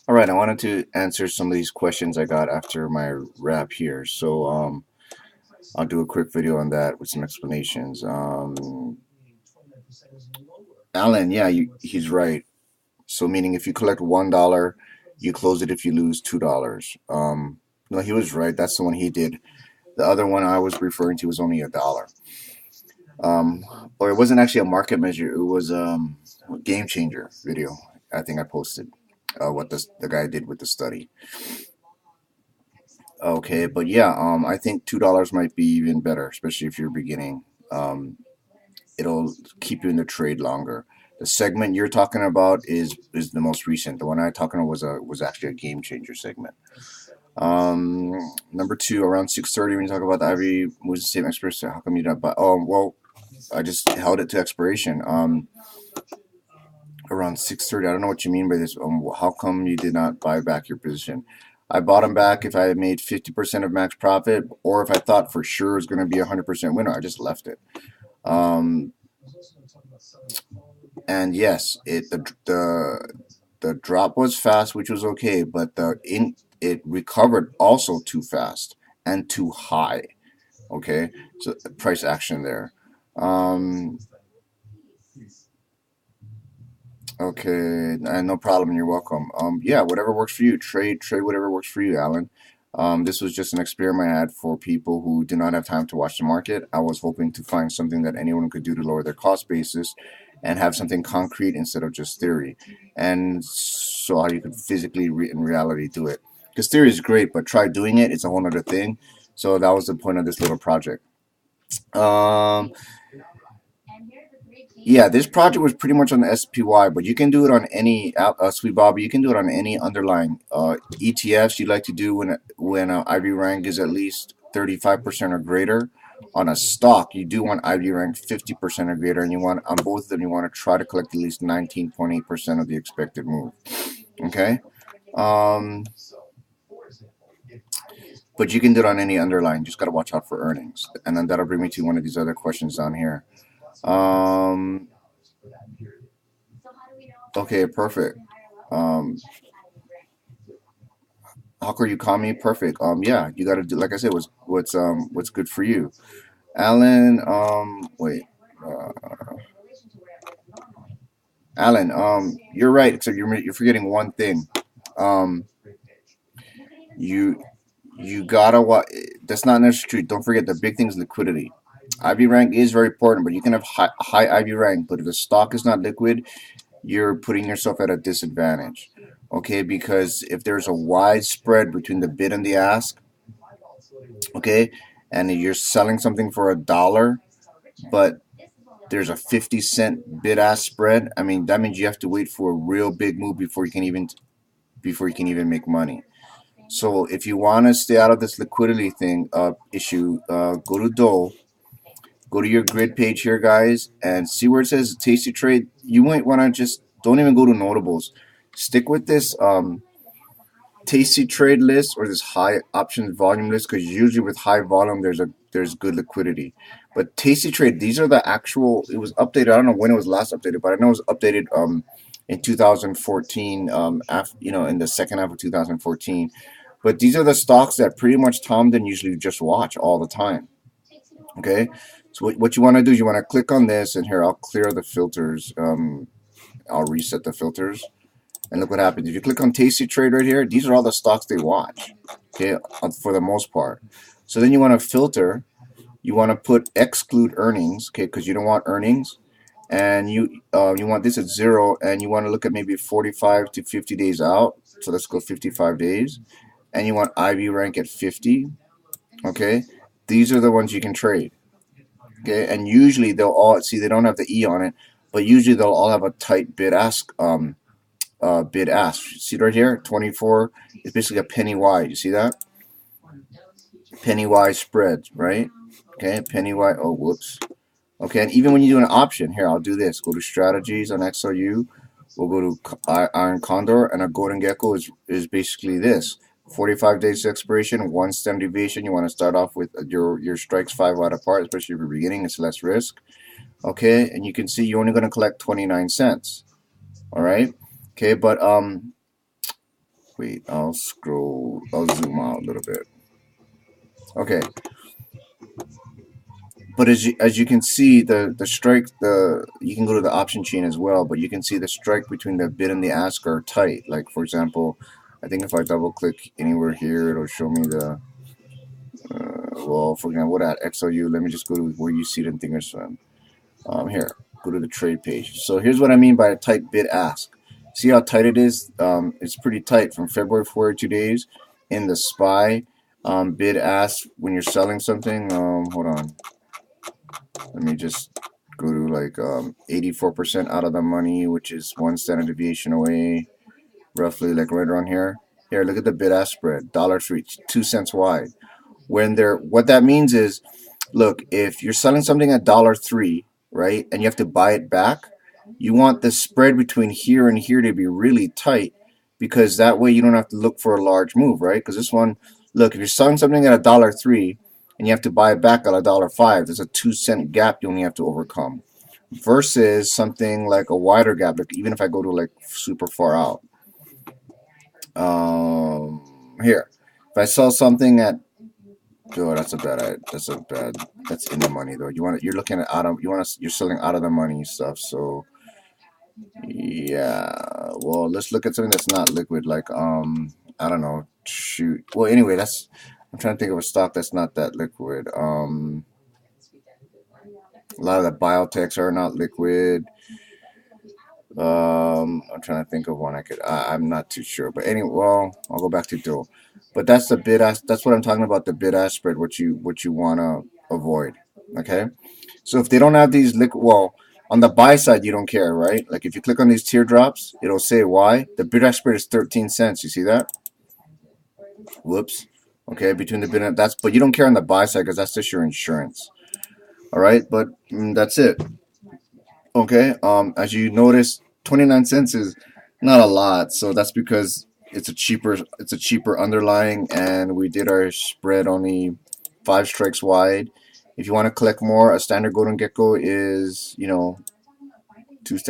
All right, I wanted to answer some of these questions I got after my wrap here. I'll do a quick video on that with some explanations. Alan, yeah, he's right. So meaning if you collect $1, you close it if you lose $2. No, he was right. That's the one he did. The other one I was referring to was only $1. Um, or it wasn't actually a market measure. It was a game changer video. I think I posted what the guy did with the study. Okay, but yeah, I think $2 might be even better, especially if you're beginning. Um, it'll keep you in the trade longer. The segment you're talking about is the most recent. The one I talking about was actually a game changer segment. Number two, around 6:30 when you talk about the Ivy was the same expiration. How come you don't buy? Oh well, I just held it to expiration. Around 6:30. I don't know what you mean by this. How come you did not buy back your position? I bought them back if I had made 50% of max profit, or if I thought for sure it was going to be a 100% winner. I just left it. Um, and yes, the drop was fast, which was okay, but it recovered also too fast and too high. Okay, so price action there. Um, Okay, and no problem. You're welcome. Yeah, whatever works for you. Trade whatever works for you, Alan. This was just an experiment I had for people who do not have time to watch the market. I was hoping to find something that anyone could do to lower their cost basis and have something concrete instead of just theory. And so how you could physically, in reality, do it. Because theory is great, but try doing it. It's a whole other thing. So that was the point of this little project. Um, Yeah, this project was pretty much on the SPY, but you can do it on any Sweet Bobby. You can do it on any underlying ETFs you like to do when IV rank is at least 35% or greater. On a stock, you do want IV rank 50% or greater, and you want on both of them you want to try to collect at least 19.8% of the expected move. Okay, um, but you can do it on any underlying. Just got to watch out for earnings, and then that'll bring me to one of these other questions down here. Um, okay, perfect. Um, how could you call me perfect? Yeah, you got to do like I said. What's good for you, Alan? Wait, uh, Alan. You're right. Except you're forgetting one thing. Um, you you gotta what? That's not necessarily true. Don't forget the big thing is liquidity. IV rank is very important, but you can have high IV rank, but if the stock is not liquid, you're putting yourself at a disadvantage. Okay, because if there's a wide spread between the bid and the ask, okay, and you're selling something for $1, but there's a 50-cent bid ask spread. I mean, that means you have to wait for a real big move before you can even make money. So if you want to stay out of this liquidity thing issue, go to Dole, go to your grid page here, guys, and see where it says Tasty Trade. You might want to just don't even go to notables. Stick with this tasty trade list or this high options volume list because usually with high volume there's good liquidity. But tasty trade, these are the actual. It was updated. I don't know when it was last updated, but I know it was updated in 2014. In the second half of 2014. But these are the stocks that pretty much Tom then usually just watch all the time. Okay, so what you want to do is you want to click on this, and here I'll clear the filters. I'll reset the filters. And look what happens. If you click on Tasty Trade right here, these are all the stocks they watch, okay, for the most part. So then you want to filter. You want to put exclude earnings, okay, because you don't want earnings. And you want this at 0, and you want to look at maybe 45 to 50 days out. So let's go 55 days. And you want IV rank at 50, okay. These are the ones you can trade, okay. And usually they'll all, see, they don't have the E on it, but usually they'll all have a tight bid ask bid ask. See right here, 24 is basically a penny wide. You see that? Penny wide spreads, right? Okay, penny wide. Oh, whoops. Okay, and even when you do an option, here, I'll do this. Go to strategies on XLU. We'll go to Iron Condor, and a golden gecko is basically this. 45 days to expiration, one standard deviation. You want to start off with your strikes 5 wide apart, especially if you're beginning. It's less risk. Okay, and you can see you're only going to collect 29 cents. All right. Okay, but Wait, I'll scroll. I'll zoom out a little bit. Okay, but as you can see, the strike, you can go to the option chain as well, but you can see the strike between the bid and the ask are tight. Like for example, I think if I double click anywhere here, it'll show me the well, for example, what at XLU? Let me just go to where you see it in Thinkorswim. Here, go to the trade page. So here's what I mean by a tight bid ask. See how tight it is? It's pretty tight from February 42 days in the SPY bid ask when you're selling something. Hold on. Let me just go to like 84% out of the money, which is 1 standard deviation away, roughly like right around here. Here, look at the bid ask spread, $3, 2 cents wide. What that means is, look, if you're selling something at $3, right, and you have to buy it back, you want the spread between here and here to be really tight, because that way you don't have to look for a large move, right? Because this one, look, if you're selling something at $3 and you have to buy it back at $5, there's a 2 cent gap you only have to overcome. Versus something like a wider gap, like even if I go to like super far out. Here, if I sell something at oh, that's in the money though. You're looking at you're selling out of the money stuff. So yeah, well, let's look at something that's not liquid, like I don't know, shoot. Well, anyway, I'm trying to think of a stock that's not that liquid. A lot of the biotechs are not liquid. I'm trying to think of one I'm not too sure, but anyway, well, I'll go back to Doe. But that's the bid ask. That's what I'm talking about. The bid ask spread, what you want to avoid. Okay, so if they don't have these liquid, well, on the buy side you don't care, right? Like if you click on these teardrops, it'll say why the bid ask spread is 13 cents. You see that? Whoops. Okay, between the bid and but you don't care on the buy side because that's just your insurance. All right, but that's it. Okay. As you notice, 29 cents is not a lot, so that's because it's a cheaper underlying, and we did our spread only 5 strikes wide. If you want to collect more, a standard golden gecko is oh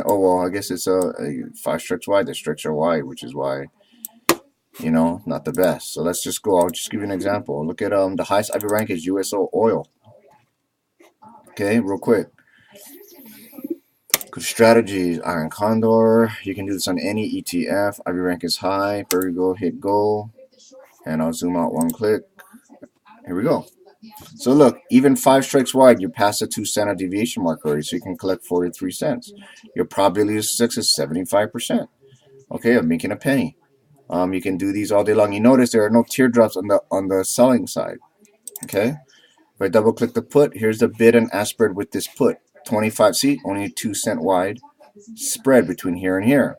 well, I guess it's a 5 strikes wide. The strikes are wide, which is why not the best. So let's just go. I'll just give you an example. Look at the highest IV rank is USO oil. Okay, real quick. Good strategies, Iron Condor. You can do this on any ETF. IV rank is high. There we go. Hit go. And I'll zoom out one click. Here we go. So look, even 5 strikes wide, you're past the 2 standard deviation mark already, so you can collect 43 cents. Your probability of success is 75%. Okay, of making a penny. You can do these all day long. You notice there are no teardrops on the selling side. Okay. If I double click the put, here's the bid and ask spread with this put. 25, see, only a 2 cent wide spread between here and here.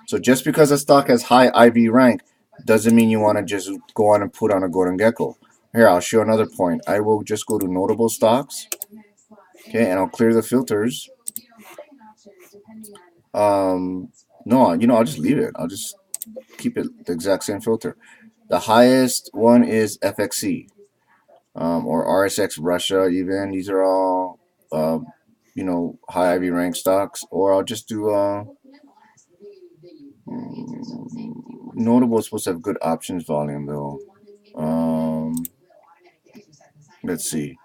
So just because a stock has high IV rank doesn't mean you want to just go on and put on a golden gecko. Here, I'll show another point. I will just go to notable stocks. Okay, and I'll clear the filters. No, I'll just leave it. I'll just keep it the exact same filter. The highest one is FXC. Or RSX Russia even. These are all, high IV rank stocks. Or I'll just do, notable is supposed to have good options volume though. Let's see.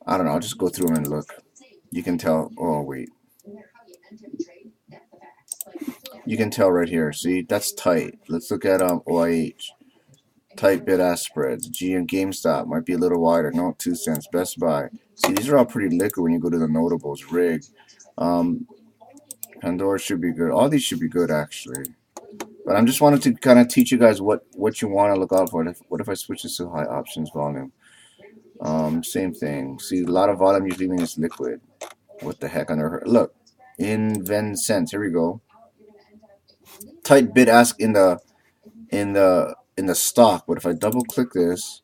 I don't know. I'll just go through them and look. You can tell. Oh, wait. You can tell right here. See, that's tight. Let's look at OIH. Tight bid-ask spreads. GM GameStop might be a little wider. No, 2 cents. Best Buy. See, these are all pretty liquid when you go to the notables. Rig. Pandora should be good. All these should be good, actually. But I'm just wanted to kind of teach you guys what you want to look out for. What if I switch this to high options volume? Same thing. See, a lot of volume usually means liquid. What the heck under her? Look, InvenSense. Here we go. Tight bid ask in the stock. But if I double click this,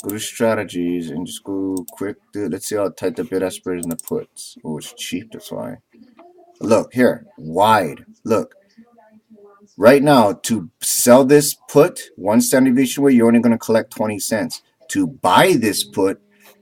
go to strategies and just go quick. Dude, let's see how tight the bid ask spread is in the puts. Oh, it's cheap. That's why. Look here, wide. Look. Right now, to sell this put, 1 standard deviation away, you're only going to collect 20 cents. To buy this put,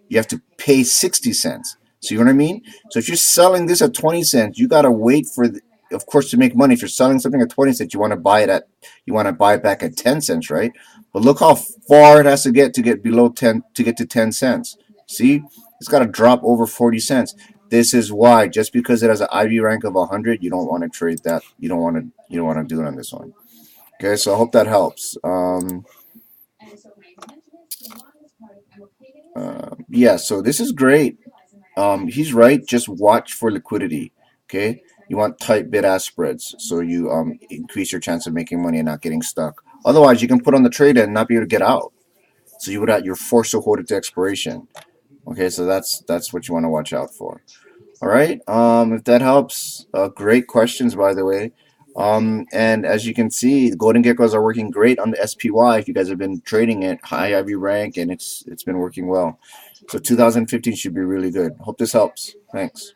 you have to pay 60 cents. So you know what I mean? So if you're selling this at 20 cents, you got to wait for of course, to make money, if you're selling something at 20 cents, you want to buy it back at 10 cents, right? But look how far it has to get below 10 to get to 10 cents. See, it's got to drop over 40 cents. This is why, just because it has an IV rank of 100, you don't want to trade that. You don't want to do it on this one. Okay, so I hope that helps. Yeah, so this is great. He's right. Just watch for liquidity. Okay, you want tight bid ask spreads, so you increase your chance of making money and not getting stuck. Otherwise, you can put on the trade and not be able to get out. So you're forced to hold it to expiration. Okay, so that's what you want to watch out for. All right. If that helps, great questions by the way. And as you can see, the golden geckos are working great on the SPY. If you guys have been trading it, high IV rank, and it's been working well. So 2015 should be really good. Hope this helps. Thanks.